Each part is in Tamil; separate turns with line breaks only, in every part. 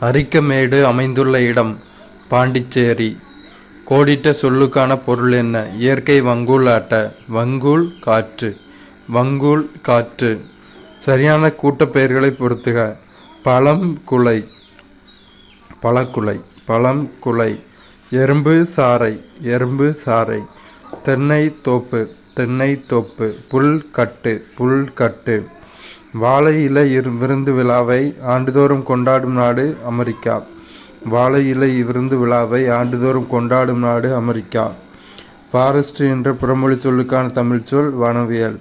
அரிக்கமேடு அமைந்துள்ள இடம் பாண்டிச்சேரி. கோடிட்ட சொல்லுக்கான பொருள் என்ன? இயற்கை வங்கூல் ஆட்ட. வங்கூல் காற்று. வங்கூல் காற்று. சரியான கூட்டப்பெயர்களை பொறுத்துக. பழம் குலை. பழக்குலை. பழம் குலை. எறும்பு சாறை. எறும்பு சாறை. தென்னை தோப்பு. தென்னை தோப்பு. புல் கட்டு. புல் கட்டு. வாழை இலை விருந்து விழாவை ஆண்டுதோறும் கொண்டாடும் நாடு அமெரிக்கா. வாழை இலை விருந்து விழாவை ஆண்டுதோறும் கொண்டாடும் நாடு அமெரிக்கா. ஃபாரஸ்ட்ரி என்ற புறமொழி சொல்லுக்கான தமிழ் சொல் வனவியல்.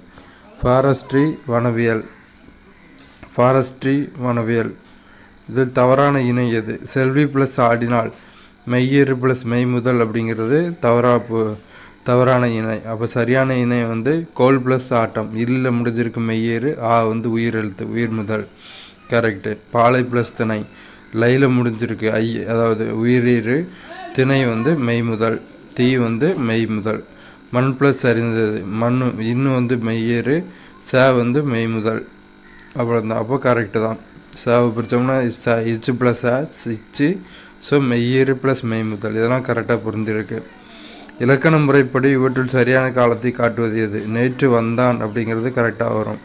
ஃபாரஸ்ட்ரி வனவியல். ஃபாரஸ்ட்ரி வனவியல். இதில் தவறான இணை எது? செல்வி பிளஸ் ஆடினால் மெய்யேறு பிளஸ் மெய் முதல் அப்படிங்கிறது தவறான இணை. அப்போ சரியான இணை கோல் பிளஸ் ஆட்டம். இல்ல முடிஞ்சிருக்கு மெய்யேறு. உயிர் எழுத்து, உயிர் முதல். கரெக்டு. பாலை பிளஸ் திணை. லைல முடிஞ்சிருக்கு அதாவது உயிரீறு. திணை மெய் முதல். தீ மெய் முதல். மண் பிளஸ் அறிந்தது. மண் இன்னும் மெய்யேறு. ச மெய் முதல். அவ்வளோதான். அப்போ கரெக்டு தான். சேவை பிடிச்சோம்னா இச்சு பிளஸ் இச்சு. ஸோ மெய்யேறு பிளஸ் மெய் முதல். இதெல்லாம் கரெக்டாக புரிஞ்சிருக்கு. இலக்கண முறைப்படி இவற்றில் சரியான காலத்தை காட்டுவது எது? நேற்று வந்தான் அப்படிங்கிறது கரெக்டாக வரும்.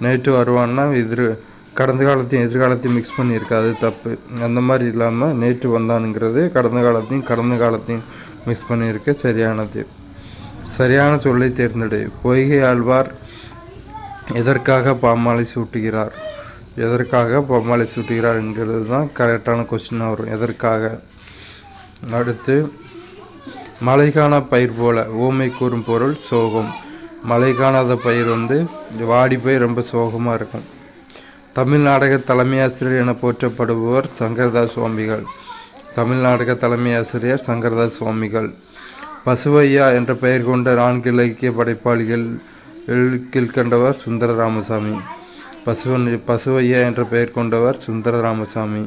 நேற்று வருவான்னா கடந்த காலத்தையும் எதிர்காலத்தையும் மிக்ஸ் பண்ணியிருக்கு, அது தப்பு. அந்த மாதிரி இல்லாமல் நேற்று வந்தானுங்கிறது கடந்த காலத்தையும் மிக்ஸ் பண்ணியிருக்கு, சரியானது. சரியான சொல்லை தேர்ந்தெடு. பொய்கை ஆழ்வார் எதற்காக பாமாலை சூட்டுகிறார்? எதற்காக பாமாலை சூட்டுகிறார் என்கிறது தான் கரெக்டான கொஸ்டினாக வரும். எதற்காக? அடுத்து, மழை காணா பயிர் போல. ஊமை கூறும் பொருள் சோகம். மழை காணாத பயிர் வாடி போய் ரொம்ப சோகமாக இருக்கும். தமிழ் நாடக தலைமை ஆசிரியர் என போற்றப்படுபவர் சங்கரதாஸ் சுவாமிகள். தமிழ் நாடக தலைமை ஆசிரியர் சங்கரதாஸ் சுவாமிகள். பசுவையா என்ற பெயர் கொண்ட 4 இலக்கிய படைப்பாளிகள் கீழ்கண்டவர் சுந்தர ராமசாமி. பசுவையா என்ற பெயர் கொண்டவர் சுந்தர ராமசாமி.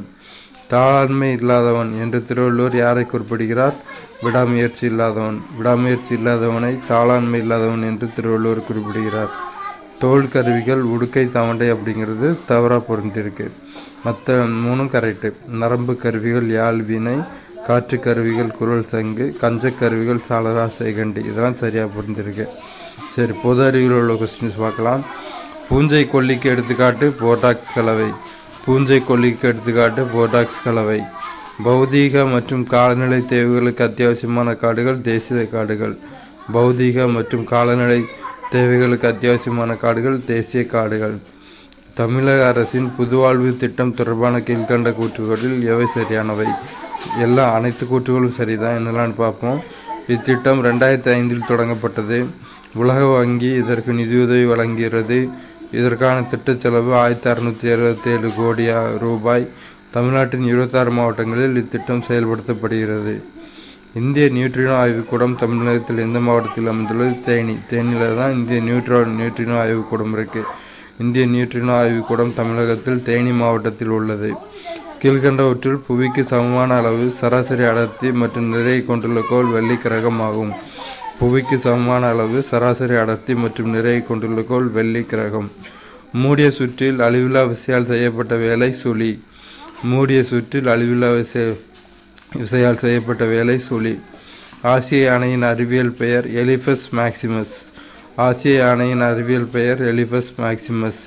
தாளாண்மை இல்லாதவன் என்று திருவள்ளுவர் யாரை குறிப்பிடுகிறார்? விடாமுயற்சி இல்லாதவன். விடாமுயற்சி இல்லாதவனை தாளாண்மை இல்லாதவன் என்று திருவள்ளுவர் குறிப்பிடுகிறார். தோல் கருவிகள் உடுக்கை தவண்டை அப்படிங்கிறது தவறாக பொருந்திருக்கு. மற்ற 3 கரெக்டு. நரம்பு கருவிகள் யாழ் வீணை. காற்று கருவிகள் குரல் சங்கு. கஞ்ச கருவிகள் சாலரா செய்கண்டி. இதெல்லாம் சரியாக பொருந்திருக்கு. சரி, பொது அறிவில் உள்ள கொஸ்டின்ஸ் பார்க்கலாம். பூஞ்சை கொல்லிக்கு எடுத்துக்காட்டு போட்டாக்ஸ் கலவை. பூஞ்சை கொல்லிக்கு எடுத்துக்காட்டு போட்டாக்ஸ் கலவை. பௌதீக மற்றும் காலநிலை தேவைகளுக்கு அத்தியாவசியமான காடுகள் தேசிய காடுகள். பௌதீக மற்றும் காலநிலை தேவைகளுக்கு அத்தியாவசியமான காடுகள் தேசிய காடுகள். தமிழக அரசின் புதுவாழ்வு திட்டம் தொடர்பான கீழ்கண்ட கூற்றுகளில் எவை சரியானவை? அனைத்து கூற்றுகளும் சரிதான். என்னெல்லாம்னு பார்ப்போம். இத்திட்டம் 2005 தொடங்கப்பட்டது. உலக வங்கி இதற்கு நிதியுதவி வழங்குகிறது. இதற்கான திட்ட செலவு 1667 கோடி ரூபாய். தமிழ்நாட்டின் 26 மாவட்டங்களில் இத்திட்டம் செயல்படுத்தப்படுகிறது. இந்திய நியூட்ரினோ ஆய்வுக்கூடம் தமிழகத்தில் எந்த மாவட்டத்தில் அமைந்துள்ளது? தேனி. தேனியில் தான் இந்திய நியூட்ரினோ ஆய்வுக்கூடம் இருக்குது. இந்திய நியூட்ரினோ ஆய்வுக்கூடம் தமிழகத்தில் தேனி மாவட்டத்தில் உள்ளது. கீழ்கண்டவற்றில் புவிக்கு சமமான அளவு சராசரி அடர்த்தி மற்றும் நிறையை கொண்டுள்ள கோள் வெள்ளி கிரகம் ஆகும். புவிக்கு சமமான அளவு சராசரி அடர்த்தி மற்றும் நிறையை கொண்டுள்ள கோள் வெள்ளி கிரகம். மூடிய சுற்றில் அழிவில்லா விசையால் செய்யப்பட்ட வேலை சுழி. மூடிய சுற்றில் அழிவில்லா விசையால் செய்யப்பட்ட வேலை சுழி. ஆசிய யானையின் அறிவியல் பெயர் எலிஃபஸ் மேக்சிமஸ். ஆசிய யானையின் அறிவியல் பெயர் எலிஃபஸ் மேக்சிமஸ்.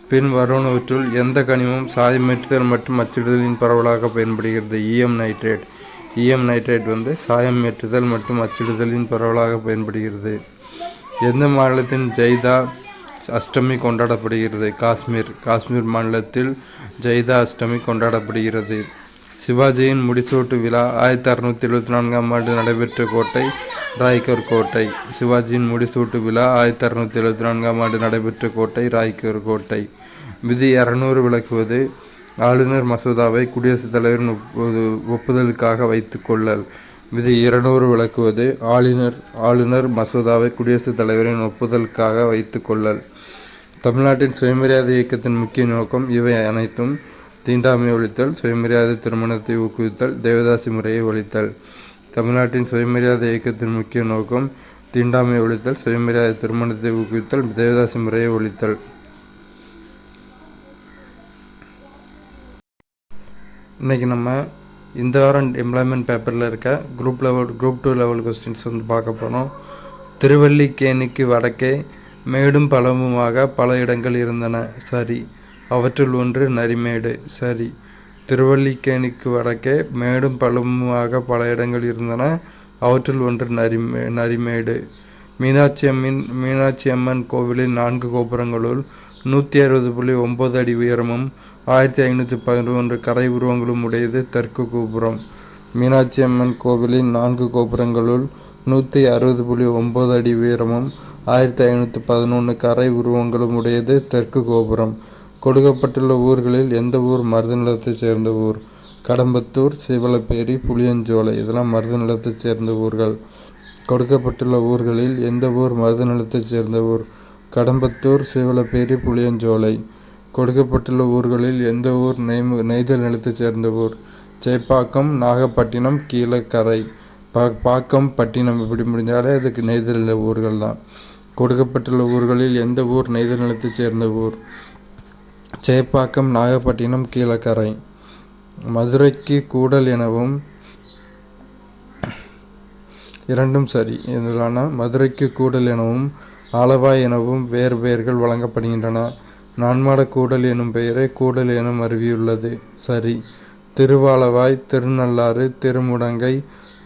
பின் வருவனவற்றுள் எந்த கனிமம் சாயமேற்றுதல் மற்றும் அச்சிடுதலின் பரவலாக பயன்படுகிறது? ஈயம் நைட்ரேட். ஈயம் நைட்ரேட் சாயம் ஏற்றுதல் மற்றும் அச்சிடுதலின் பரவலாக பயன்படுகிறது. எந்த மாநிலத்தின் ஜெய்தா அஷ்டமி கொண்டாடப்படுகிறது? காஷ்மீர். காஷ்மீர் மாநிலத்தில் ஜெய்தா அஷ்டமி கொண்டாடப்படுகிறது. சிவாஜியின் முடிசூட்டு விழா 1674ஆம் ஆண்டு நடைபெற்ற கோட்டை ராய்கர் கோட்டை. சிவாஜியின் முடிசூட்டு விழா 1674ஆம் ஆண்டு நடைபெற்ற கோட்டை ராய்கர் கோட்டை. விதி 200 விளக்குவது. ஆளுநர் மசோதாவை குடியரசுத் தலைவரின் ஒப்புதலுக்காக வைத்துக் கொள்ளல். விதி 200 விளக்குவது. ஆளுநர் மசோதாவை குடியரசுத் தலைவரின் ஒப்புதலுக்காக வைத்துக் கொள்ளல். தமிழ்நாட்டின் சுயமரியாதை இயக்கத்தின் முக்கிய நோக்கம் இவை அனைத்தும். தீண்டாமை ஒழித்தல், சுயமரியாதை திருமணத்தை ஊக்குவித்தல், தேவதாசி முறையை ஒழித்தல். தமிழ்நாட்டின் சுயமரியாதை இயக்கத்தின் முக்கிய நோக்கம் தீண்டாமை ஒழித்தல், சுயமரியாதை திருமணத்தை ஊக்குவித்தல், தேவதாசி முறையை ஒழித்தல். இன்றைக்கி நம்ம இந்த வாரம் எம்ப்ளாய்மெண்ட் பேப்பரில் இருக்க குரூப் 2 லெவல் கொஸ்டின்ஸ் பார்க்க போகிறோம். திருவல்லிக்கேணிக்கு வடக்கே மேடும் பள்ளமுமாக பல இடங்கள் இருந்தன. சரி. அவற்றுள் ஒன்று நரிமேடு. சரி. திருவல்லிக்கேணிக்கு வடக்கே மேடும் பள்ளமுமாக பல இடங்கள் இருந்தன. அவற்றுள் ஒன்று நரிமேடு. மீனாட்சி அம்மன் கோவிலின் 4 கோபுரங்களுள் 160.9 அடி உயரமும் 1511 கரை உருவங்களும் உடையது தெற்கு கோபுரம். மீனாட்சி அம்மன் கோவிலின் 4 கோபுரங்களுள் 160.9 அடி உயரமும் 1511 கரை உருவங்களும் உடையது தெற்கு கோபுரம். கொடுக்கப்பட்டுள்ள ஊர்களில் எந்த ஊர் மருத நிலத்தைச் சேர்ந்த ஊர்? கடம்பத்தூர், சீவலப்பேரி, புளியஞ்சோலை. இதெல்லாம் மருத நிலத்தைச் சேர்ந்த ஊர்கள். கொடுக்கப்பட்டுள்ள ஊர்களில் எந்த ஊர் மருத நிலத்தைச் சேர்ந்த ஊர்? கடம்பத்தூர், சீவலப்பேரி, புளியஞ்சோலை. கொடுக்கப்பட்டுள்ள ஊர்களில் எந்த ஊர் நெய்தல் நிலத்தைச் சேர்ந்த ஊர்? சேப்பாக்கம், நாகப்பட்டினம், கீழக்கரை. பாக்கம், பட்டினம் இப்படி முடிஞ்சாலே அதுக்கு நெய்தல் நில ஊர்கள் தான். கொடுக்கப்பட்டுள்ள ஊர்களில் எந்த ஊர் நெய்தல் நிலத்தைச் சேர்ந்த ஊர்? சேப்பாக்கம், நாகப்பட்டினம், கீழக்கரை. மதுரைக்கு கூடல் எனவும் இரண்டும் சரி. இதனால மதுரைக்கு கூடல் எனவும் ஆலவாய் எனவும் வேறு பெயர்கள் வழங்கப்படுகின்றன. நான்மாட கூடல் எனும் பெயரை கூடல் எனும் அருவியுள்ளது. சரி. திருவாலவாய், திருநள்ளாறு, திருமுடங்கை,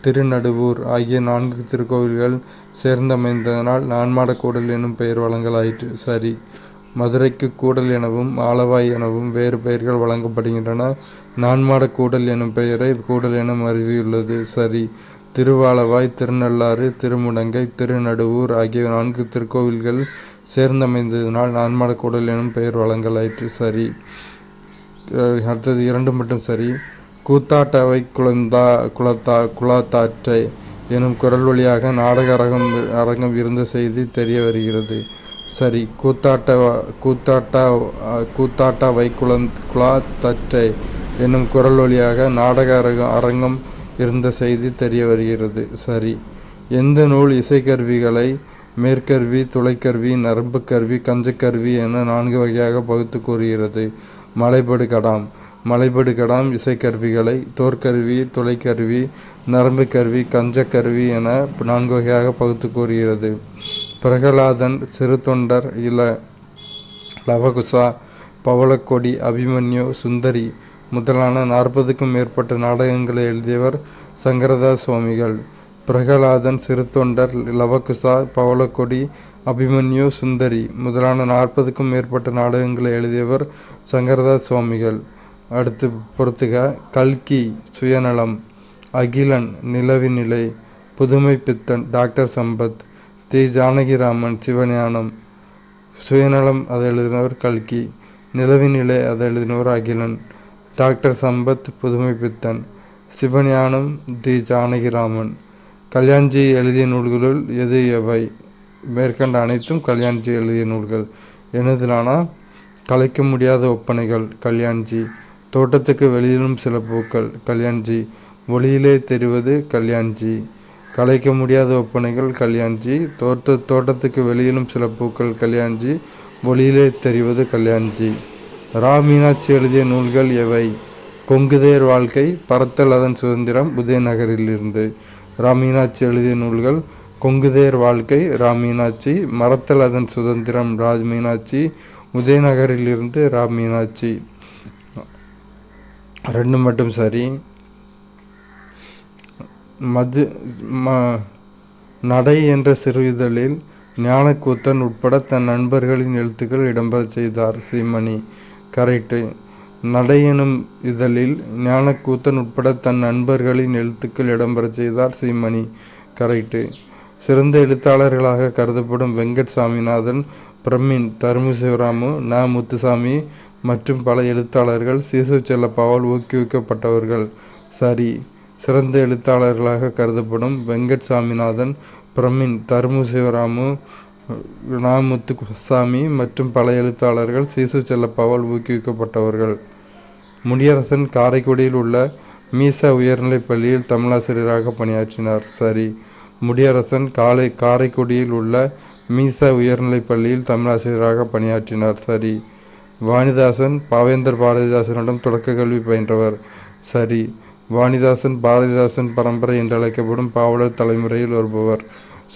திருநடுவூர் ஆகிய 4 திருக்கோவில்கள் சேர்ந்தமைந்ததனால் நான்மாட கூடல் எனும் பெயர் வழங்கலாயிற்று. சரி. மதுரைக்கு கூடல் எனவும் ஆலவாய் எனவும் வேறு பெயர்கள் வழங்கப்படுகின்றன. நான்மாட கூடல் எனும் பெயரை கூடல் எனும் அருவியுள்ளது. சரி. திருவாலவாய், திருநள்ளாறு, திருமுடங்கை, திருநடுவூர் ஆகிய 4 திருக்கோவில்கள் சேர்ந்தமைந்ததினால் நான்மாட கூடல் எனும் பெயர் வழங்கலாயிற்று. சரி. அடுத்தது 2 மட்டும் சரி. கூத்தாட்டவை குளத்தாற்றை எனும் குரல் வழியாக நாடக அரங்கம் இருந்த செய்தி தெரிய வருகிறது. சரி. கூத்தாட்டவை குளத்தாற்றை என்னும் குரல் வழியாக நாடக அரங்கம் இருந்த செய்தி தெரிய வருகிறது. சரி. எந்த நூல் இசைக்கருவிகளை மேற்கருவி, துளைக்கருவி, நரம்பு கருவி, கஞ்சக்கருவி என 4 வகையாக பகுத்து கூறுகிறது? மலைபடு கடாம் இசைக்கருவிகளை தோற்கருவி, துளைக்கருவி, நரம்பு கருவி, கஞ்சக்கருவி என 4 வகையாக பகுத்து கூறுகிறது. பிரகலாதன், சிறுத்தொண்டர், லவகுசா, பவளக்கொடி, அபிமன்யு, சுந்தரி முதலான 40க்கும் மேற்பட்ட நாடகங்களை எழுதியவர் சங்கரதாஸ் சுவாமிகள். பிரகலாதன், சிறுத்தொண்டர், லவகுசா, பவளக்கொடி, அபிமன்யு, சுந்தரி முதலான 40க்கும் மேற்பட்ட நாடகங்களை எழுதியவர் சங்கரதாஸ் சுவாமிகள். அடுத்து பொறுத்துக. கல்கி, சுயநலம். அகிலன், நிலவினிலை. புதுமை பித்தன், டாக்டர் சம்பத். தி. ஜானகிராமன், சிவஞானம். சுயநலம் அதை எழுதினவர் கல்கி. நிலவினிலை அதை எழுதினவர் அகிலன். டாக்டர் சம்பத், புதுமை பித்தன். சிவஞானம், தி. ஜானகிராமன். கல்யாண்ஜி எழுதிய நூல்களுள் எது எவை? மேற்கண்ட அனைத்தும் கல்யாண்ஜி எழுதிய நூல்கள். எனதுலானா கலைக்க முடியாத ஒப்பனைகள் கல்யாண்ஜி. தோட்டத்துக்கு வெளியிலும் சில பூக்கள் கல்யாண்ஜி. ஒளியிலே தெரிவது கல்யாண்ஜி. கலைக்க முடியாத ஒப்பனைகள் கல்யாண்ஜி. தோட்டத்துக்கு வெளியிலும் சில பூக்கள் கல்யாண்ஜி. ஒளியிலே தெரிவது கல்யாண்ஜி. ரா. மீனாட்சி எழுதிய நூல்கள் எவை? கொங்குதேர் வாழ்க்கை, பறத்தல் அதன் சுதந்திரம், உதயநகரிலிருந்து. ரா. மீனாட்சி எழுதிய நூல்கள் கொங்குதேர் வாழ்க்கை, ரா. மீனாட்சி. மறத்தல் அதன் சுதந்திரம், ரா. மீனாட்சி. உதயநகரிலிருந்து, ரா. மீனாட்சி. 2 மட்டும் சரி. நடை என்ற சிறு இதழில் ஞானக்கூத்தன் உட்பட தன் நண்பர்களின் எழுத்துக்கள் இடம்பெறச் செய்தார். சீமணி. கரெக்டு. நடை எனும் இதழில் ஞானக்கூத்தன் உட்பட தன் நண்பர்களின் எழுத்துக்கள் இடம்பெறச் செய்தார். சீமணி. கரெக்டு. சிறந்த எழுத்தாளர்களாக கருதப்படும் வெங்கட் சாமிநாதன், பிரமின், தருமு சிவராமு, ந. முத்துசாமி மற்றும் பல எழுத்தாளர்கள் சீசு செல்லப்பாவால் ஊக்குவிக்கப்பட்டவர்கள். சரி. சிறந்த எழுத்தாளர்களாக கருதப்படும் வெங்கட் சாமிநாதன், பிரமின், தருமு சிவராமு, ந. முத்துசாமி மற்றும் பல எழுத்தாளர்கள் சீசு செல்லப்பாவால் ஊக்குவிக்கப்பட்டவர்கள். முடியரசன் காரைக்குடியில் உள்ள மீசா உயர்நிலைப் பள்ளியில் தமிழாசிரியராக பணியாற்றினார். சரி. முடியரசன் காரைக்குடியில் உள்ள மீசா உயர்நிலைப் பள்ளியில் தமிழாசிரியராக பணியாற்றினார். சரி. வாணிதாசன் பாவேந்தர் பாரதிதாசனிடம் தொடக்க கல்வி பயின்றவர். சரி. வாணிதாசன் பாரதிதாசன் பரம்பரை என்று அழைக்கப்படும் பாவலர் தலைமுறையில் வருபவர்.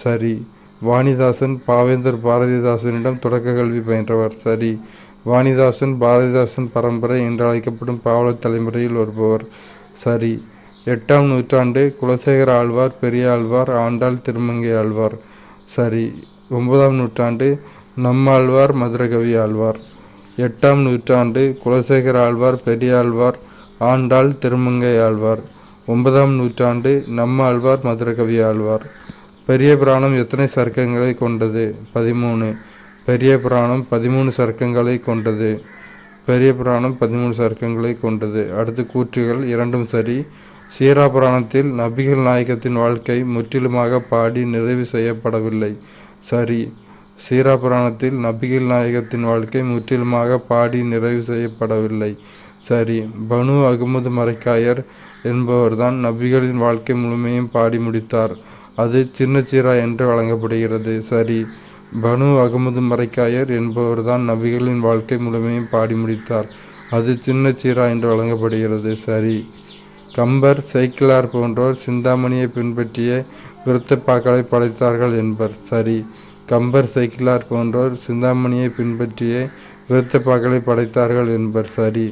சரி. வாணிதாசன் பாவேந்தர் பாரதிதாசனிடம் தொடக்க கல்வி பயின்றவர். சரி. வாணிதாசன் பாரதிதாசன் பரம்பரை என்று அழைக்கப்படும் பாவலர் தலைமுறையில் வருபவர். சரி. 8ஆம் நூற்றாண்டு குலசேகர ஆழ்வார் பெரியாழ்வார் ஆண்டாள் திருமங்கை ஆழ்வார். சரி. 9ஆம் நூற்றாண்டு நம்மாழ்வார் மதுரகவி ஆழ்வார். 8ஆம் நூற்றாண்டு குலசேகர ஆழ்வார் பெரியாழ்வார் ஆண்டாள் திருமங்கை ஆழ்வார். 9ஆம் நூற்றாண்டு நம்மாழ்வார் மதுரகவி ஆழ்வார். பெரிய புராணம் எத்தனை சர்க்கங்களை கொண்டது? 13. பெரிய புராணம் 13 சர்க்கங்களை கொண்டது. பெரிய புராணம் 13 சர்க்கங்களை கொண்டது. அடுத்து கூற்றுகள் இரண்டும் சரி. சீரா புராணத்தில் நபிகள் நாயகத்தின் வாழ்க்கை முற்றிலுமாக பாடி நிறைவு செய்யப்படவில்லை. சரி. சீரா புராணத்தில் நபிகள் நாயகத்தின் வாழ்க்கை முற்றிலுமாக பாடி நிறைவு செய்யப்படவில்லை. சரி. பனு அகமது மரைக்காயர் என்பவர்தான் நபிகளின் வாழ்க்கை முழுமையும் பாடி முடித்தார். அது சின்ன சீரா என்று வழங்கப்படுகிறது. சரி. பனு அகமது மரைக்காயர் என்பவர்தான் நபிகளின் வாழ்க்கை முழுமையும் பாடி முடித்தார். அது சின்ன சீரா என்று வழங்கப்படுகிறது. சரி. கம்பர் சேக்கிழார் போன்றோர் சிந்தாமணியை பின்பற்றிய விருத்தப்பாக்களை படைத்தார்கள் என்பர். சரி. கம்பர் சேக்கிழார் போன்றோர் சிந்தாமணியை பின்பற்றிய விருத்தப்பாக்களை படைத்தார்கள் என்பர். சரி.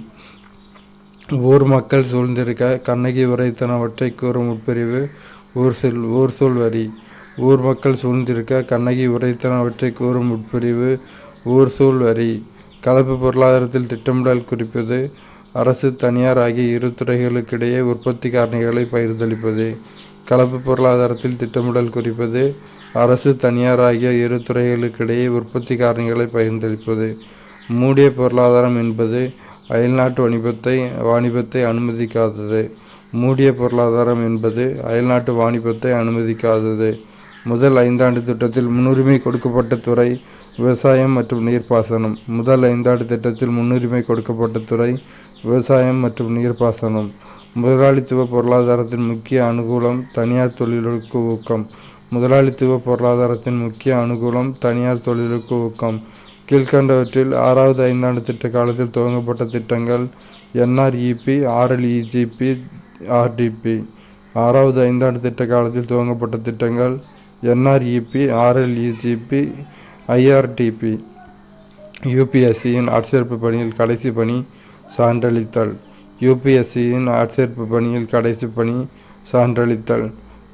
ஊர் மக்கள் சூழ்ந்திருக்க கண்ணகி உரைத்தனவற்றை கூறும் உட்பிரிவு ஊர் சொல் வரி. ஊர் மக்கள் சூழ்ந்திருக்க கண்ணகி உரைத்தனவற்றை கூறும் உட்பிரிவு ஊர் சொல் வரி. கலப்பு பொருளாதாரத்தில் திட்டமிடல் குறிப்பது அரசு தனியார் ஆகிய இரு துறைகளுக்கிடையே உற்பத்தி காரணிகளை பகிர்ந்தளிப்பது. கலப்பு பொருளாதாரத்தில் திட்டமிடல் குறிப்பது அரசு தனியார் ஆகிய இரு துறைகளுக்கிடையே உற்பத்தி காரணிகளை பகிர்ந்தளிப்பது. மூடிய பொருளாதாரம் என்பது அயல்நாட்டு வாணிபத்தை அனுமதிக்காதது. மூடிய பொருளாதாரம் என்பது அயல்நாட்டு வாணிபத்தை அனுமதிக்காதது. முதல் 5 ஆண்டு திட்டத்தில் முன்னுரிமை கொடுக்கப்பட்ட துறை விவசாயம் மற்றும் நீர்ப்பாசனம். முதல் 5 ஆண்டு திட்டத்தில் முன்னுரிமை கொடுக்கப்பட்ட துறை விவசாயம் மற்றும் நீர்ப்பாசனம். முதலாளித்துவ பொருளாதாரத்தின் முக்கிய அனுகூலம் தனியார் தொழிலுக்கு ஊக்கம். முதலாளித்துவ பொருளாதாரத்தின் முக்கிய அனுகூலம் தனியார் தொழிலுக்கு ஊக்கம். கீழ்கண்டவற்றில் 6வது 5ஆண்டு திட்ட காலத்தில் துவங்கப்பட்ட திட்டங்கள் NREP, RLEGP, RDP. 6வது 5ஆண்டு திட்ட காலத்தில் துவங்கப்பட்ட திட்டங்கள் NREP, RLEGP, IRDP. UPSCயின் ஆட்சேர்ப்பு பணியில் கடைசி பணி சான்றளித்தல். UPSCயின் ஆட்சேர்ப்பு பணியில் கடைசி பணி சான்றளித்தல்.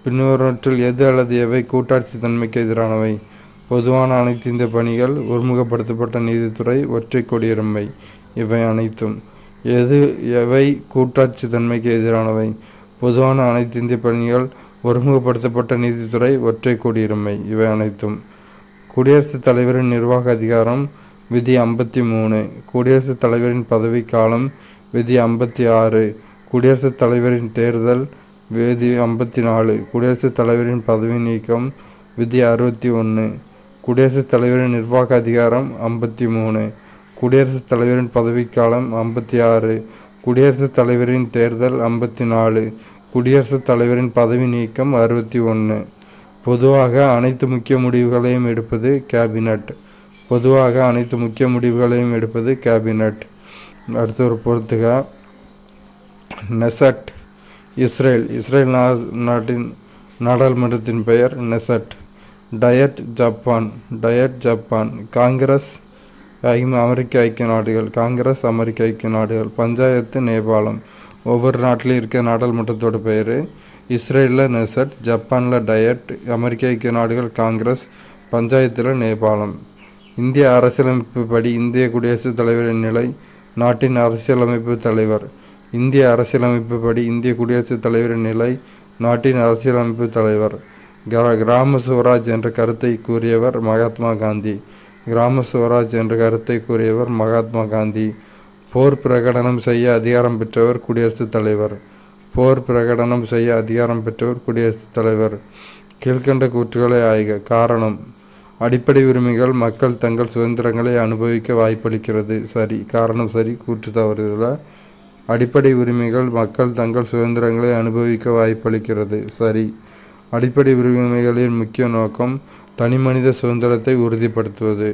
பின்வருவற்றில் எது அல்லது எவை கூட்டாட்சி தன்மைக்கு எதிரானவை? பொதுவான அனைத்து இந்த பணிகள், ஒருமுகப்படுத்தப்பட்ட நீதித்துறை, ஒற்றை குடியுரிமை. இவை அனைத்தும். எவை கூட்டாட்சி தன்மைக்கு எதிரானவை? பொதுவான அனைத்து இந்திய பணிகள், ஒருமுகப்படுத்தப்பட்ட நீதித்துறை, ஒற்றை குடியுரிமை. இவை அனைத்தும். குடியரசுத் தலைவரின் நிர்வாக அதிகாரம் விதி 53. குடியரசுத் தலைவரின் பதவிக்காலம் விதி 56. குடியரசுத் தலைவரின் தேர்தல் விதி 54. குடியரசுத் தலைவரின் பதவி நீக்கம் விதி 61. குடியரசுத் தலைவரின் நிர்வாக அதிகாரம் 53. குடியரசுத் தலைவரின் பதவிக்காலம் 56. குடியரசுத் தலைவரின் தேர்தல் 54. குடியரசுத் தலைவரின் பதவி நீக்கம் 61. பொதுவாக அனைத்து முக்கிய முடிவுகளையும் எடுப்பது கேபினட். பொதுவாக அனைத்து முக்கிய முடிவுகளையும் எடுப்பது கேபினட். அடுத்து ஒரு பொறுத்துக. நெசட் இஸ்ரேல் நாட்டின் நாடாளுமன்றத்தின் பெயர் நெசட். Diet Japan. காங்கிரஸ் அமெரிக்க ஐக்கிய நாடுகள். காங்கிரஸ் அமெரிக்க ஐக்கிய நாடுகள். பஞ்சாயத்து நேபாளம். ஒவ்வொரு நாட்டிலையும் இருக்க நாடாளுமன்றத்தோட பெயர். இஸ்ரேலில் நெசட், ஜப்பானில் டயட், அமெரிக்க ஐக்கிய நாடுகள் காங்கிரஸ், பஞ்சாயத்தில் நேபாளம். இந்திய அரசியலமைப்பு படி இந்திய குடியரசுத் தலைவரின் நிலை நாட்டின் அரசியலமைப்பு தலைவர். இந்திய அரசியலமைப்பு படி இந்திய குடியரசுத் தலைவரின் நிலை நாட்டின் அரசியலமைப்பு தலைவர். கிராம சுவராஜ் என்ற கருத்தை கூறியவர் மகாத்மா காந்தி. கிராம சுவராஜ் என்ற கருத்தை கூறியவர் மகாத்மா காந்தி. போர் பிரகடனம் செய்ய அதிகாரம் பெற்றவர் குடியரசுத் தலைவர். போர் பிரகடனம் செய்ய அதிகாரம் பெற்றவர் குடியரசுத் தலைவர். கீழ்கண்ட கூற்றுகளை ஆய்க. காரணம்: அடிப்படை உரிமைகள் மக்கள் தங்கள் சுதந்திரங்களை அனுபவிக்க வாய்ப்பளிக்கிறது. சரி. காரணம் சரி, கூற்று தவறுதல. அடிப்படை உரிமைகள் மக்கள் தங்கள் சுதந்திரங்களை அனுபவிக்க வாய்ப்பளிக்கிறது. சரி. அடிப்படை உரிமைகளின் முக்கிய நோக்கம் தனிமனித சுதந்திரத்தை உறுதிப்படுத்துவது.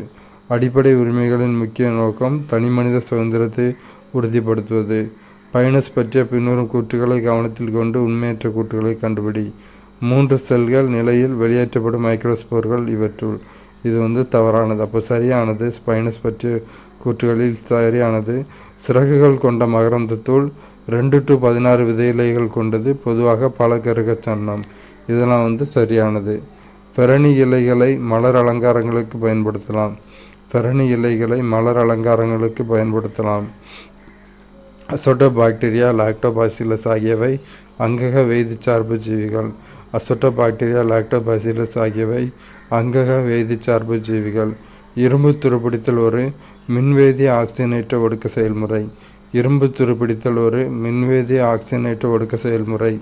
அடிப்படை உரிமைகளின் முக்கிய நோக்கம் தனிமனித சுதந்திரத்தை உறுதிப்படுத்துவது. பைனஸ் பற்றிய பின்வரும் கூற்றுகளை கவனத்தில் கொண்டு உண்மையற்ற கூற்றுகளை கண்டுபிடி. 3 செல்கள் நிலையில் வெளியேற்றப்படும் மைக்ரோஸ்போர்கள் இவற்றுள். இது தவறானது. அப்போ சரியானது ஸ்பைனஸ் பற்றிய கூற்றுகளில் சரியானது. சிறகுகள் கொண்ட மகரந்தத்தூள் 2 to 16 விதையிலைகள் கொண்டது. பொதுவாக பல கருகச் சன்னம். இதெல்லாம் சரியானது. பெரணி இலைகளை மலர் அலங்காரங்களுக்கு பயன்படுத்தலாம். பெரணி இலைகளை மலர் அலங்காரங்களுக்கு பயன்படுத்தலாம். அசோட்டோபாக்டீரியா, லாக்டோபாசிலஸ் ஆகியவை அங்கக வேதிச்சார்பு ஜீவிகள். அசோட்டோபாக்டீரியா, லாக்டோபாசிலஸ் ஆகியவை அங்கக வேதிச்சார்பு ஜீவிகள். இரும்பு துருப்பிடித்தல் ஒரு மின்வேதி ஆக்சிஜனேற்ற ஒடுக்க செயல்முறை. இரும்பு துருப்பிடித்தல் ஒரு மின்வேதி ஆக்சிஜனேற்ற ஒடுக்க செயல்முறை.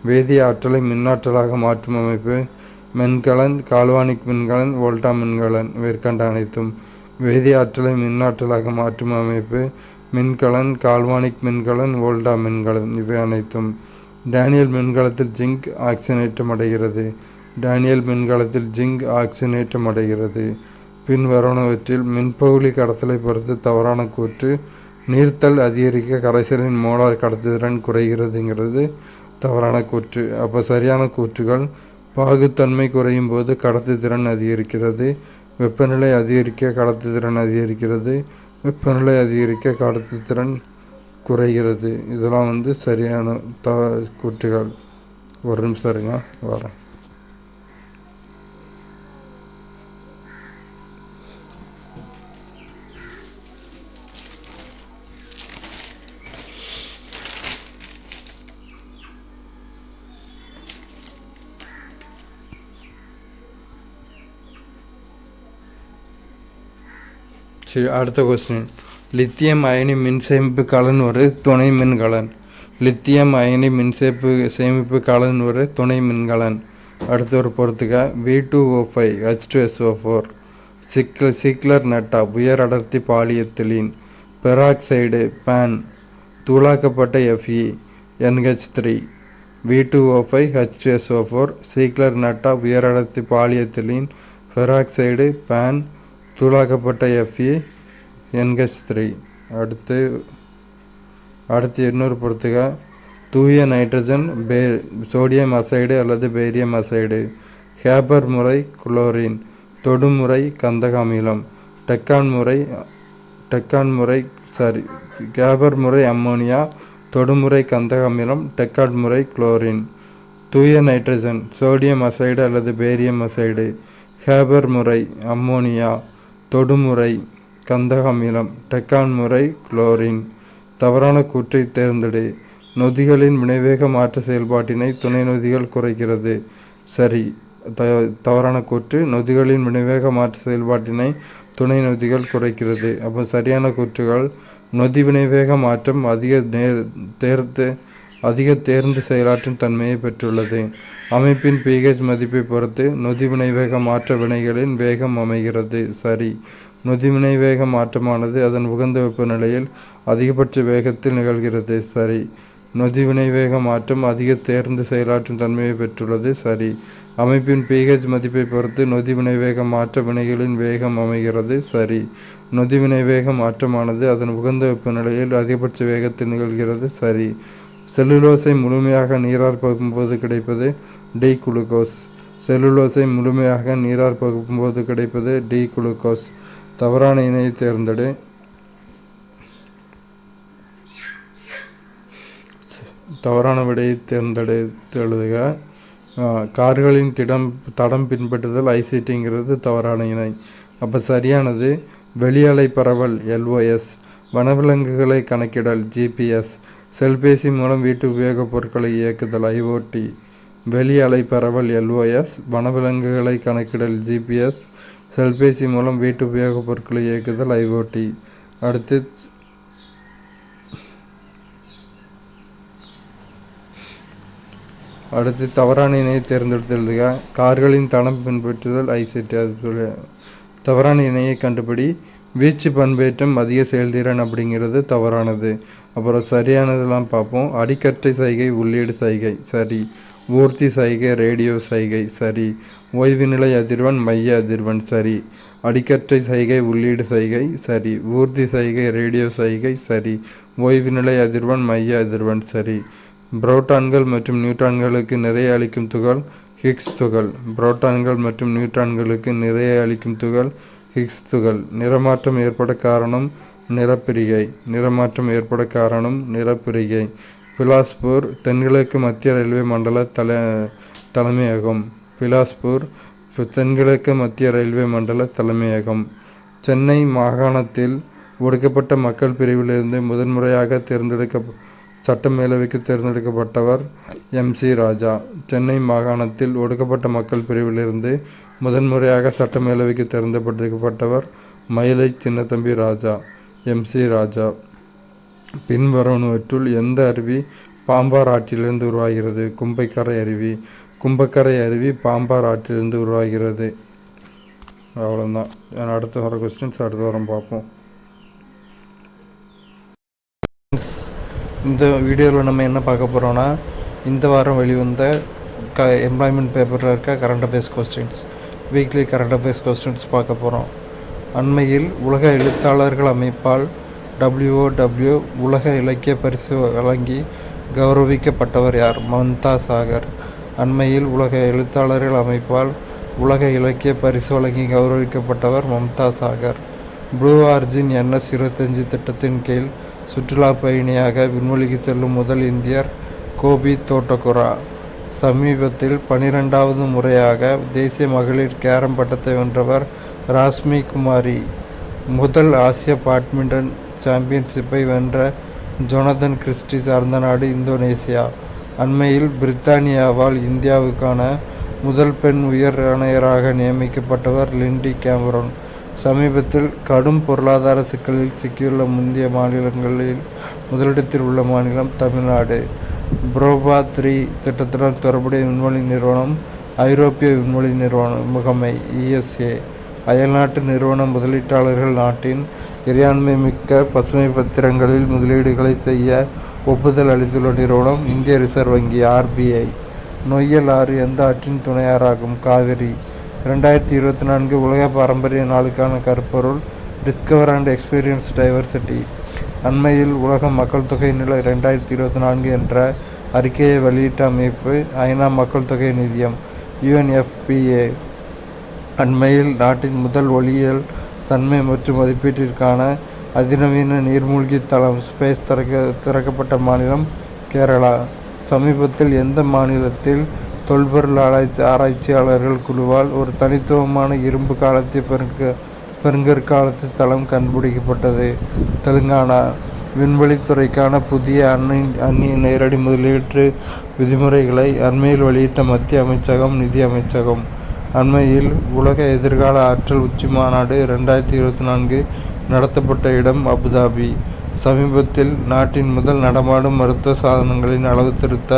வேதி ஆற்றலை மின்னாற்றலாக மாற்றும் அமைப்பு மின்கலன், கால்வானிக் மின்கலன், வோல்டா மின்கலன். மேற்கண்ட அனைத்தும். வேதி ஆற்றலை மின்னாற்றலாக மாற்றும் அமைப்பு மின்கலன், கால்வானிக் மின்கலன், வோல்டா மின்கலன். இவை அனைத்தும். டேனியல் மின்கலத்தில் ஜிங்க் ஆக்சிஜனேற்றம் அடைகிறது. டேனியல் மின்கலத்தில் ஜிங்க் ஆக்சிஜனேற்றம் அடைகிறது. பின்வருவனவற்றில் மின்பகுளி கடத்தலை பொறுத்து தவறான கூற்று. நீர்த்தல் அதிகரிக்க கரைசலின் மோலார் கடத்துதிறன் குறைகிறதுங்கிறது தவறான கூற்று. அப்போ சரியான கூற்றுகள் பாகுத்தன்மை குறையும் போது கடத்துதிறன் அதிகரிக்கிறது. வெப்பநிலை அதிகரிக்க கடத்துதிறன் அதிகரிக்கிறது. வெப்பநிலை அதிகரிக்க கடத்துதிறன் குறைகிறது. இதெல்லாம் சரியான கூற்றுகள். ஒரு நிமிஷம் இருங்க, வரேன். சரி, அடுத்த கொஸ்டின். லித்தியம் அயனி மின்சேமிப்பு கலன் ஒரு துணை மின்கலன். லித்தியம் அயனி சேமிப்பு கலன் ஒரு துணை மின்கலன். அடுத்த ஒரு பொறுத்துக்க V2O5 H2SO4 சிக்லர் நட்டா உயர் அடர்த்தி பாலியத்திலீன் பெராக்சைடு பான் தூளாக்கப்பட்ட Fe NH3 V2O5 H2SO4 Ziggler Nadda உயர் அடர்த்தி பாலியத்திலீன் பெராக்சைடு பான் தூளாக்கப்பட்ட Fe NH3. அடுத்து இன்னொரு பொறுத்துக தூய நைட்ரஜன் சோடியம் அசைடு அல்லது பேரியம் அசைடு. ஹேபர் முறை குளோரின். தொடுமுறை கந்தக அமிலம். ஹேபர் முறை அம்மோனியா. தொடுமுறை கந்தக அமிலம். டெக்கார்ட் முறை குளோரின். தூய நைட்ரஜன் சோடியம் அசைடு அல்லது பேரியம் அசைடு. ஹேபர் முறை அம்மோனியா. தொடுமுறை கந்தக அமிலம். டெக்கார்ட் முறை குளோரின். தவறான கூற்றை தேர்ந்தெடு. நொதிகளின் வினைவேக மாற்ற செயல்பாட்டினை துணை நொதிகள் குறைக்கிறது. சரி. தவறான கூற்று. நொதிகளின் வினைவேக மாற்ற செயல்பாட்டினை துணை நொதிகள் குறைக்கிறது. அப்போ சரியான கூற்றுகள் நொதி வினைவேக மாற்றம் அதிக தேர்ந்து செயலாற்றும் தன்மையை பெற்றுள்ளது. அமைப்பின் pH மதிப்பை பொறுத்து நொதி வினைவேக மாற்ற வினைகளின் வேகம் அமைகிறது. சரி. நொதி வினைவேக மாற்றமானது அதன் உகந்த வெப்பநிலையில் அதிகபட்ச வேகத்தில் நிகழ்கிறது. சரி. நொதி வினைவேக மாற்றம் அதிக தேர்ந்து செயலாற்றும் தன்மையை பெற்றுள்ளது. சரி. அமைப்பின் pH மதிப்பை பொறுத்து நொதி வினைவேக மாற்ற வினைகளின் வேகம் அமைகிறது. சரி. நொதி வினைவேக மாற்றமானது அதன் உகந்த வெப்பநிலையில் அதிகபட்ச வேகத்தில் நிகழ்கிறது. சரி. செல்லுலோஸை முழுமையாக நீரார் பகுக்கும்போது கிடைப்பது டி குளுக்கோஸ். செல்லுலோஸை முழுமையாக நீரார் பகுக்கும்போது கிடைப்பது டி குளுக்கோஸ். தவறான இணையை தேர்ந்தெடு. தவறான விடையை எழுதுக. கார்களின் தடம் பின்பற்றுதல் ஐசிடிங்கிறது தவறான இணை. அப்போ சரியானது வெளியலை பரவல் LOS. வனவிலங்குகளை கணக்கிடல் GPS. செல்பேசி மூலம் வீட்டு உபயோகப் பொருட்களை இயக்குதல் IoT. வெளி அலை பரவல் LOS. வனவிலங்குகளை கணக்கிடல் GPS. செல்பேசி மூலம் வீட்டு உபயோகப் பொருட்களை இயக்குதல் IoT. அடுத்து தவறான இணையை தேர்ந்தெடுத்துள்ளதுக. கார்களின் தடம் பின்பற்றுதல் ICT. அது தவறான இணையை கண்டுபிடி. வீச்சு பண்பேற்றம் அதிக செயல்திறன் அப்படிங்கிறது தவறானது. அப்புறம் சரியானதெல்லாம் பார்ப்போம். அடிக்கற்றை சைகை உள்ளீடு சைகை. சரி. ஊர்த்தி சைகை ரேடியோ சைகை. சரி. ஓய்வு நிலை அதிர்வெண் மைய அதிர்வெண். சரி. அடிக்கற்றை சைகை உள்ளீடு சைகை சரி. ஊர்தி சைகை ரேடியோ சைகை சரி. ஓய்வு நிலை அதிர்வெண் மைய அதிர்வெண் சரி. புரோட்டான்கள் மற்றும் நியூட்ரான்களுக்கு நிறைய அளிக்கும் துகள் ஹிக்ஸ் துகள். புரோட்டான்கள் மற்றும் நியூட்ரான்களுக்கு நிறைய அளிக்கும் துகள் ஹிக்ஸ் துகள். நிறமாற்றம் ஏற்பட காரணம் நிறப்பிரிகை. நிறமாற்றம் ஏற்பட காரணம் நிறப்பிரிகை. பிலாஸ்பூர் தென்கிழக்கு மத்திய ரயில்வே மண்டல தலைமையகம். பிலாஸ்பூர் தென்கிழக்கு மத்திய ரயில்வே மண்டல தலைமையகம். சென்னை மாகாணத்தில் ஒடுக்கப்பட்ட மக்கள் பிரிவிலிருந்து முதன்முறையாக சட்ட மேலவைக்கு தேர்ந்தெடுக்கப்பட்டவர் MC ராஜா. சென்னை மாகாணத்தில் ஒடுக்கப்பட்ட மக்கள் பிரிவிலிருந்து முதன்முறையாக சட்ட மேலவைக்கு தேர்ந்தெடுக்கப்பட்டவர் மயிலை சின்னத்தம்பி ராஜா. MC ராஜா. பின்வருவனவற்றுள் எந்த அருவி பாம்பார் ஆற்றிலிருந்து உருவாகிறது? கும்பக்கரை அருவி. கும்பக்கரை அருவி பாம்பார் ஆற்றிலிருந்து உருவாகிறது. அவ்வளோதான். அடுத்த வர கொஸ்டின்ஸ் அடுத்த வாரம் பார்ப்போம். இந்த வீடியோவில் நம்ம என்ன பார்க்க போகிறோன்னா, இந்த வாரம் வெளிவந்த எம்ப்ளாய்மெண்ட் பேப்பரில் இருக்க current affairs questions, weekly current affairs questions பார்க்க போகிறோம். அண்மையில் உலக எழுத்தாளர்கள் அமைப்பால் WOW உலக இலக்கிய பரிசு வழங்கி கௌரவிக்கப்பட்டவர் யார்? மம்தா சாகர். அண்மையில் உலக எழுத்தாளர்கள் அமைப்பால் உலக இலக்கிய பரிசு வழங்கி கௌரவிக்கப்பட்டவர் Mamta Sagar. Blue Origin NS-25 திட்டத்தின் கீழ் சுற்றுலா பயணியாக விண்வெளிக்கு செல்லும் முதல் இந்தியர் கோபி தோட்டகுரா. சமீபத்தில் 12வது முறையாக தேசிய மகளிர் கேரம் பட்டத்தை வென்றவர் ராஷ்மி குமாரி. முதல் ஆசிய பேட்மிண்டன் சாம்பியன்ஷிப்பை வென்ற ஜொனதன் கிறிஸ்டி சார்ந்த நாடு இந்தோனேசியா. அண்மையில் பிரித்தானியாவால் இந்தியாவுக்கான முதல் பெண் உயர் ஆணையராக நியமிக்கப்பட்டவர் லிண்டி கேமரோன். சமீபத்தில் கடும் பொருளாதார சிக்கலில் சிக்கியுள்ள முந்தைய மாநிலங்களில் முதலிடத்தில் உள்ள மாநிலம் தமிழ்நாடு. புரோபா 3 திட்டத்துடன் தொடர்புடைய விண்வெளி நிறுவனம் ஐரோப்பிய விண்வெளி முகமை ESA. அயல்நாட்டு நிறுவன முதலீட்டாளர்கள் நாட்டின் இறையாண்மை மிக்க பசுமை பத்திரங்களில் முதலீடுகளை செய்ய ஒப்புதல் அளித்துள்ள நிறுவனம் இந்திய ரிசர்வ் வங்கி RBI. நொய்யல் ஆறு எந்த ஆற்றின் துணையாறாகும்? காவிரி. 2024 உலக பாரம்பரிய நாளுக்கான கருப்பொருள் டிஸ்கவர் அண்ட் எக்ஸ்பீரியன்ஸ் டைவர்சிட்டி. அண்மையில் உலக மக்கள் தொகை நிலை 2024 என்ற அறிக்கையை வெளியிட்ட அமைப்பு ஐநா மக்கள் தொகை நிதியம் UNFPA. அண்மையில் நாட்டின் முதல் ஒளியியல் தன்மை மற்றும் மதிப்பீட்டிற்கான அதிநவீன நீர்மூழ்கி தளம் ஸ்பேஸ் திறக்கப்பட்ட மாநிலம் கேரளா. சமீபத்தில் எந்த மாநிலத்தில் தொல்பொருள் ஆராய்ச்சியாளர்கள் குழுவால் ஒரு தனித்துவமான இரும்பு காலத்திய பெருங்கற்காலத்து தளம் கண்டுபிடிக்கப்பட்டது? தெலுங்கானா. விண்வெளித்துறைக்கான புதிய அந்நிய நேரடி முதலீட்டு விதிமுறைகளை அண்மையில் வெளியிட்ட மத்திய அமைச்சகம் நிதி அமைச்சகம். அண்மையில் உலக எதிர்கால ஆற்றல் உச்சி மாநாடு 2024 நடத்தப்பட்ட இடம் அபுதாபி. சமீபத்தில் நாட்டின் முதல் நடமாடும் மருத்துவ சாதனங்களின் அளவு திருத்த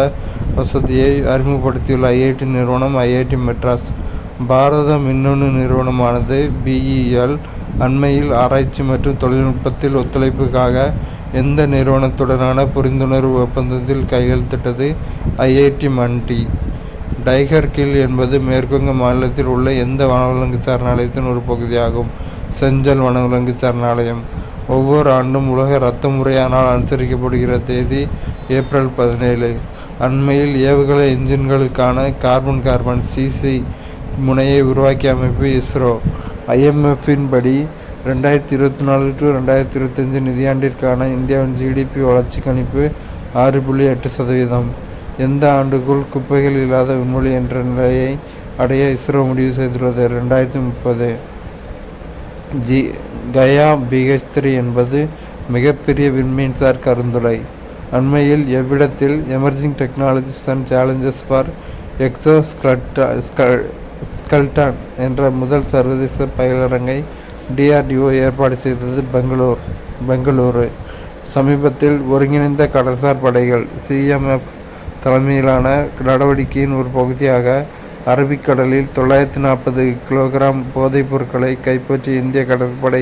வசதியை அறிமுகப்படுத்தியுள்ள IIT நிறுவனம் IIT மெட்ராஸ். பாரத மின்னணு நிறுவனமானது BEL அண்மையில் ஆராய்ச்சி மற்றும் தொழில்நுட்பத்தில் ஒத்துழைப்புக்காக எந்த நிறுவனத்துடனான புரிந்துணர்வு ஒப்பந்தத்தில் கையெழுத்திட்டது? IIT மண்டி. டைகர் கில் என்பது மேற்குவங்க மாநிலத்தில் உள்ள எந்த வனவிலங்கு சரணாலயத்தின் ஒரு பகுதியாகும்? செஞ்சல் வனவிலங்கு சரணாலயம். ஒவ்வொரு ஆண்டும் உலக இரத்த முறைய நாள் அனுசரிக்கப்படுகிற தேதி ஏப்ரல் 17. அண்மையில் ஏவுகணை என்ஜின்களுக்கான கார்பன் CC முனையை உருவாக்கிய அமைப்பு இஸ்ரோ. IMF-இன் படி 2024-2025 நிதியாண்டிற்கான இந்தியாவின் GDP வளர்ச்சி கணிப்பு 6.8%. எந்த ஆண்டுக்குள் குப்பைகள் இல்லாத விண்வெளி என்ற நிலையை அடைய இஸ்ரோ முடிவு செய்துள்ளது? 2030. கயா BH3 என்பது மிகப்பெரிய விண்மீன்சார் கருந்துளை. அண்மையில் எவ்விடத்தில் emerging technologies and challenges for exoskeleton என்ற முதல் சர்வதேச பயிலரங்கை DRDO ஏற்பாடு செய்தது? பெங்களூரு. சமீபத்தில் ஒருங்கிணைந்த கடல்சார் படைகள் CMF தலைமையிலான நடவடிக்கையின் ஒரு பகுதியாக அரபிக்கடலில் 940 கிலோகிராம் போதைப் பொருட்களை கைப்பற்றிய இந்திய கடற்படை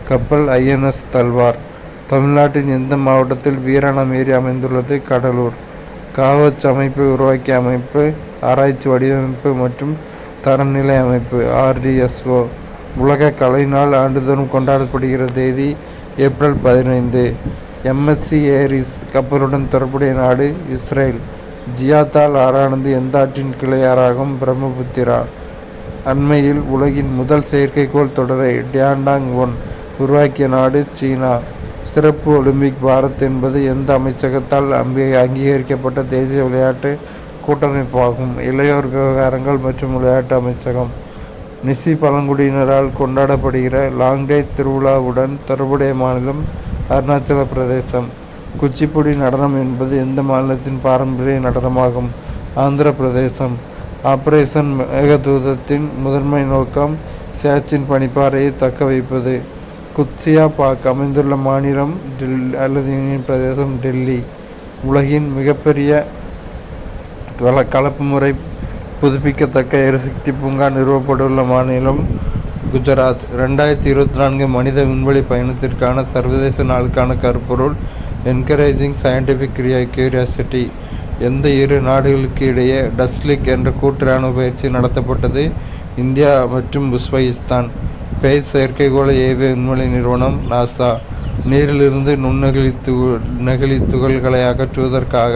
கப்பல் INS தல்வார். தமிழ்நாட்டின் எந்த மாவட்டத்தில் வீராணம் ஏரி அமைந்துள்ளது? கடலூர். காவச் அமைப்பை உருவாக்கிய அமைப்பு ஆராய்ச்சி வடிவமைப்பு மற்றும் தரநிலை அமைப்பு RDSO. உலக கலை நாள் ஆண்டுதோறும் கொண்டாடப்படுகிற தேதி ஏப்ரல் 15. MSC ஏரிஸ் கப்பலுடன் தொடர்புடைய நாடு இஸ்ரேல். ஜியாத்தால் ஆறானது எந்த ஆற்றின் கிளையாறாகும்? பிரம்மபுத்திரா. அண்மையில் உலகின் முதல் செயற்கைக்கோள் தொடரை டியாண்டாங் 1 உருவாக்கிய நாடு சீனா. சிறப்பு ஒலிம்பிக் பாரத் என்பது எந்த அமைச்சகத்தால் அங்கீகரிக்கப்பட்ட தேசிய விளையாட்டு கூட்டமைப்பாகும்? இளையோர் விவகாரங்கள் மற்றும் விளையாட்டு அமைச்சகம். நிசி பழங்குடியினரால் கொண்டாடப்படுகிற லாங்டே திருவிழாவுடன் தொடர்புடைய மாநிலம் அருணாச்சல பிரதேசம். குச்சிப்புடி நடனம் என்பது எந்த மாநிலத்தின் பாரம்பரிய நடனமாகும்? ஆந்திர பிரதேசம். ஆபரேஷன் மேகதூதத்தின் முதன்மை நோக்கம் சியாச்சின் பனிப்பாறையை தக்க வைப்பது. குத்சியா பாக் அமைந்துள்ள மாநிலம் அல்லது யூனியன் பிரதேசம் டெல்லி. உலகின் மிகப்பெரிய கலப்பு முறை புதுப்பிக்கத்தக்க எரிசக்தி பூங்கா நிறுவப்பட்டுள்ள மாநிலம் குஜராத். 2024 மனித விண்வெளி பயணத்திற்கான சர்வதேச நாளுக்கான கருப்பொருள் என்கரேஜிங் சயின்டிஃபிக் கியூரியாசிட்டி. எந்த இரு நாடுகளுக்கு இடையே டஸ்லிக் என்ற கூட்டு இராணுவ பயிற்சி நடத்தப்பட்டது? இந்தியா மற்றும் உஸ்பெகிஸ்தான். பேஸ் செயற்கைக்கோளை ஏவிய விண்வெளி நிறுவனம் நாசா. நீரிலிருந்து நுண்ணெகிழி துகள்களை அகற்றுவதற்காக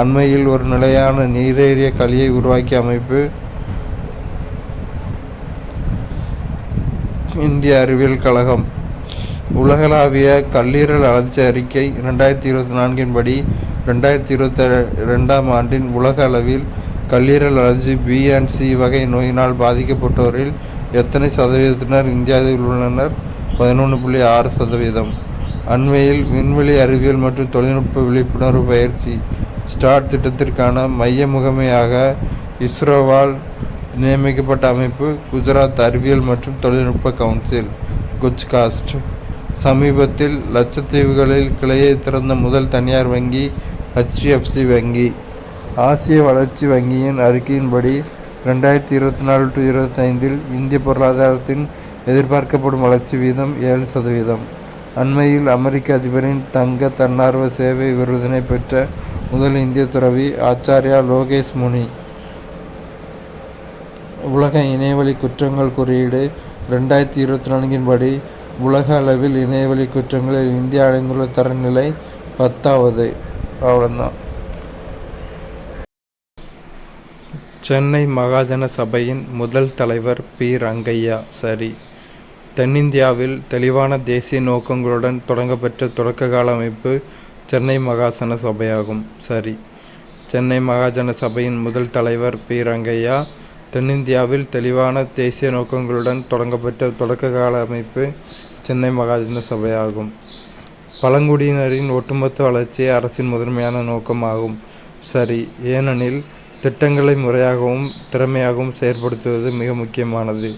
அண்மையில் ஒரு நிலையான நீரேறிய களியை உருவாக்கிய அமைப்பு இந்திய அறிவியல் கழகம். உலகளாவிய கல்லீரல் அழற்சி அறிக்கை 2024 படி 2022 ஆண்டின் உலக அளவில் கல்லீரல் அழற்சி B&C வகை நோயினால் பாதிக்கப்பட்டோரில் எத்தனை சதவீதத்தினர் இந்தியாவில் உள்ளனர்? 11.6%. அண்மையில் விண்வெளி அறிவியல் மற்றும் தொழில்நுட்ப விழிப்புணர்வு பயிற்சி ஸ்டார் திட்டத்திற்கான மைய முகமையாக இஸ்ரோவால் நியமிக்கப்பட்ட அமைப்பு குஜராத் அறிவியல் மற்றும் தொழில்நுட்ப கவுன்சில் குஜ்காஸ்ட். சமீபத்தில் லட்சத்தீவுகளில் கிளையை திறந்த முதல் தனியார் வங்கி HDFC வங்கி. ஆசிய வளர்ச்சி வங்கியின் அறிக்கையின்படி 2024-25 இந்திய பொருளாதாரத்தின் எதிர்பார்க்கப்படும் வளர்ச்சி வீதம் 7%. அண்மையில் அமெரிக்க அதிபரின் தங்க தன்னார்வ சேவை விருதினை பெற்ற முதல் இந்திய துறவி ஆச்சார்யா லோகேஷ் முனி. உலக இணையவழி குற்றங்கள் குறியீடு 2024 படி உலக அளவில் இணையவழி குற்றங்களில் இந்தியா அடைந்துள்ள தரநிலை 10வது. அவ்வளோதான். சென்னை மகாஜன சபையின் முதல் தலைவர் பி. ரங்கையா. சரி. தென்னிந்தியாவில் தெளிவான தேசிய நோக்கங்களுடன் தொடங்கப்பெற்ற தொடக்ககால அமைப்பு சென்னை மகாஜன சபையாகும். சரி. சென்னை மகாஜன சபையின் முதல் தலைவர் பி. ரங்கையா. தென்னிந்தியாவில் தெளிவான தேசிய நோக்கங்களுடன் தொடங்கப்பெற்ற தொடக்ககால அமைப்பு சென்னை மகாஜன சபையாகும். பழங்குடியினரின் ஒட்டுமொத்த வளர்ச்சியே அரசின் முதன்மையான நோக்கமாகும். சரி. ஏனெனில் திட்டங்களை முறையாகவும் திறமையாகவும் செயற்படுத்துவது மிக முக்கியமானது.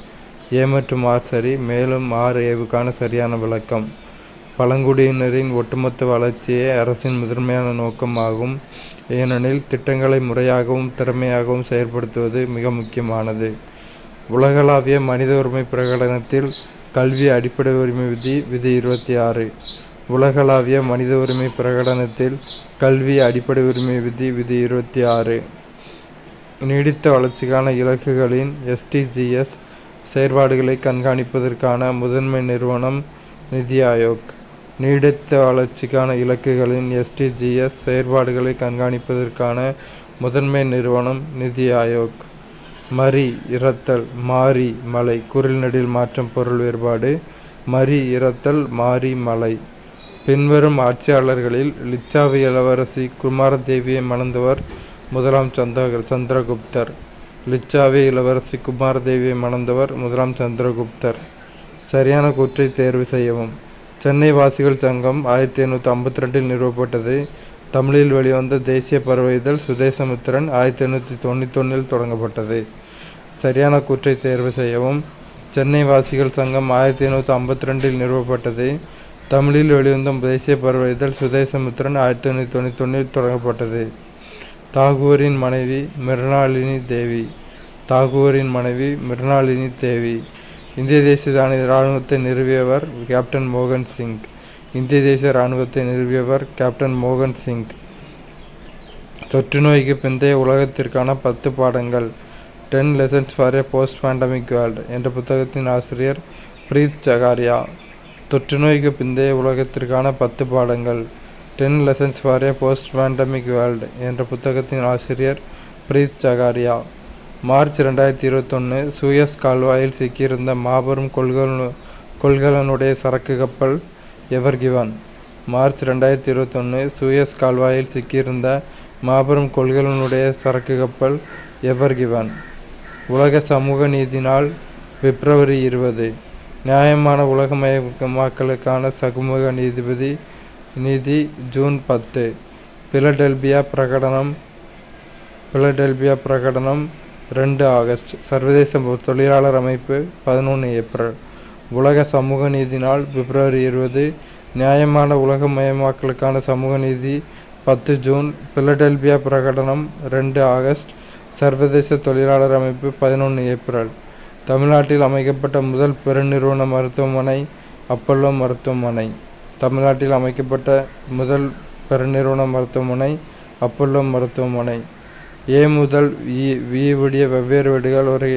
A மற்றும் R சரி. மேலும் RAவுக்கான சரியான விளக்கம். பழங்குடியினரின் ஒட்டுமொத்த வளர்ச்சியே அரசின் முதன்மையான நோக்கம் ஆகும். ஏனெனில் திட்டங்களை முறையாகவும் திறமையாகவும் செயற்படுத்துவது மிக முக்கியமானது. உலகளாவிய மனித உரிமை பிரகடனத்தில் கல்வி அடிப்படை உரிமை விதி விதி 26. உலகளாவிய மனித உரிமை பிரகடனத்தில் கல்வி அடிப்படை உரிமை விதி விதி 26. நீடித்த வளர்ச்சிக்கான இலக்குகளின் SDGs செயற்பாடுகளை கண்காணிப்பதற்கான முதன்மை நிறுவனம் நிதி ஆயோக். நீடித்த வளர்ச்சிக்கான இலக்குகளின் SDGs செயற்பாடுகளை கண்காணிப்பதற்கான முதன்மை நிறுவனம் நிதி ஆயோக். மறி இறத்தல் மாரி மலை குரில் நெடில் மாற்றம் பொருள் வேறுபாடு. மறி இறத்தல் மாரி மலை. பின்வரும் ஆட்சியாளர்களில் லிச்சாவி இளவரசி குமாரதேவியை மணந்தவர் முதலாம் சந்திரகுப்தர். லிச்சாவி இளவரசி குமாரதேவியை மணந்தவர் முதலாம் சந்திரகுப்தர். சரியான கூற்றை தேர்வு செய்யவும். சென்னை வாசிகள் சங்கம் 1852 நிறுவப்பட்டது. தமிழில் வெளிவந்த தேசிய பருவ இதழ் சுதேசமித்திரன் 1891 தொடங்கப்பட்டது. சரியான கூற்றை தேர்வு செய்யவும். சென்னை வாசிகள் சங்கம் 1852 நிறுவப்பட்டது. தமிழில் வெளிவந்த தேசிய பருவ இதழ் சுதேசமித்திரன் 1891 தொடங்கப்பட்டது. தாகூரின் மனைவி மிருணாளினி தேவி. தாகூரின் மனைவி மிருணாளினி தேவி. இந்திய தேசிய இராணுவத்தை நிறுவியவர் கேப்டன் மோகன் சிங். இந்திய தேசிய இராணுவத்தை நிறுவியவர் கேப்டன் மோகன் சிங். தொற்று நோய்க்கு பிந்தைய உலகத்திற்கான 10 பாடங்கள். 10 lessons for a post-pandemic world என்ற புத்தகத்தின் ஆசிரியர் பிரீத் ஜகாரியா. தொற்று நோய்க்கு பிந்தைய உலகத்திற்கான 10 பாடங்கள் 10 lessons for a post-pandemic world என்ற புத்தகத்தின் ஆசிரியர் பிரீத் ஜகாரியா. மார்ச் 2021 சூயஸ் கால்வாயில் சிக்கியிருந்த மாபெரும் கொள்கலனுடைய சரக்கு கப்பல் எவர் கிவன். மார்ச் 2021 சூயஸ் கால்வாயில் சிக்கியிருந்த மாபெரும் கொள்கலனுடைய சரக்கு கப்பல் எவர் கிவன். உலக சமூக நீதி நாள் பிப்ரவரி 20. நியாயமான உலகமயமாக்கலுக்கான சமூக நீதி ஜூன் 10. பிலடெல்பியா பிரகடனம் 2 ஆகஸ்ட். சர்வதேச தொழிலாளர் அமைப்பு 11 ஏப்ரல். உலக சமூக நீதி நாள் பிப்ரவரி 20. நியாயமான உலகமயமாக்கலுக்கான சமூக நீதி 10 ஜூன். பிலடெல்பியா பிரகடனம் 2 ஆகஸ்ட். சர்வதேச தொழிலாளர் அமைப்பு 11 ஏப்ரல். தமிழ்நாட்டில் அமைக்கப்பட்ட முதல் பெருநிறுவன மருத்துவமனை அப்பல்லோ மருத்துவமனை. தமிழ்நாட்டில் அமைக்கப்பட்ட முதல் பெருநிறுவன மருத்துவமனை அப்பல்லோ மருத்துவமனை. A முதல் V உடைய வெவ்வேறு வீடுகள் ஒரு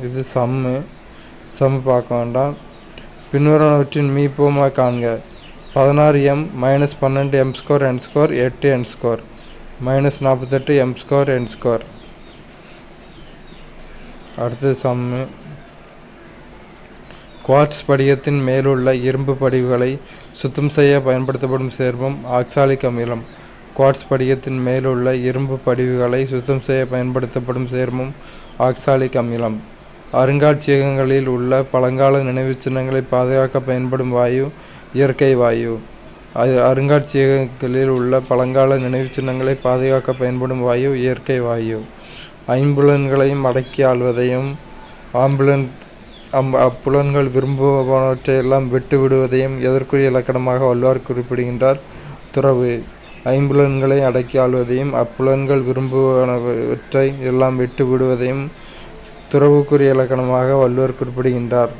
இது சம்மு பார்க்க வேண்டாம். பின்வருவனவற்றின் மீப்போமா காண்க. 16m -12 m² n² 8 n² -48 m² n². அடுத்தது சம்மு. குவார்ட்ஸ் படிகத்தின் மேலுள்ள இரும்பு படிவுகளை சுத்தம் செய்ய பயன்படுத்தப்படும் சேர்மம் ஆக்சாலிக் அமிலம். குவார்ட்ஸ் படிகத்தின் மேலுள்ள இரும்பு படிவுகளை சுத்தம் செய்ய பயன்படுத்தப்படும் சேர்மம் ஆக்சாலிக் அமிலம். அருங்காட்சியகங்களில் உள்ள பழங்கால நினைவுச் சின்னங்களை பாதுகாக்க பயன்படும் வாயு இயற்கை வாயு. அருங்காட்சியகங்களில் உள்ள பழங்கால நினைவுச் சின்னங்களை பாதுகாக்க பயன்படும் வாயு இயற்கை வாயு. ஐம்புலன்களையும் அடக்கி ஆள்வதையும் அப்புலன்கள் விரும்புவனவற்றையெல்லாம் விட்டு விடுவதையும் எதற்குரிய இலக்கணமாக வள்ளுவர் குறிப்பிடுகின்றார். துறவு. ஐம்புலன்களை அடக்கி ஆள்வதையும் அப்புலன்கள் விரும்புவனவற்றை எல்லாம் விட்டு விடுவதையும் துறவுக்குரிய இலக்கணமாக வள்ளுவர் குறிப்பிடுகின்றார்.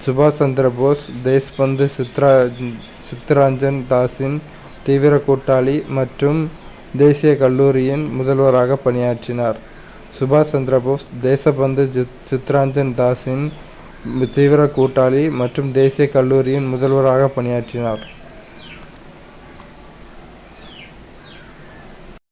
சுபாஷ் சந்திர போஸ் தேஷ்பந்து சித்தரஞ்சன் தாஸின் தீவிர கூட்டாளி மற்றும் தேசிய கல்லூரியின் முதல்வராக பணியாற்றினார். சுபாஷ் சந்திர போஸ் தேசபந்து சித்தரஞ்சன் தாஸின் தீவிர கூட்டாளி மற்றும் தேசிய கல்லூரியின் முதல்வராக பணியாற்றினார்.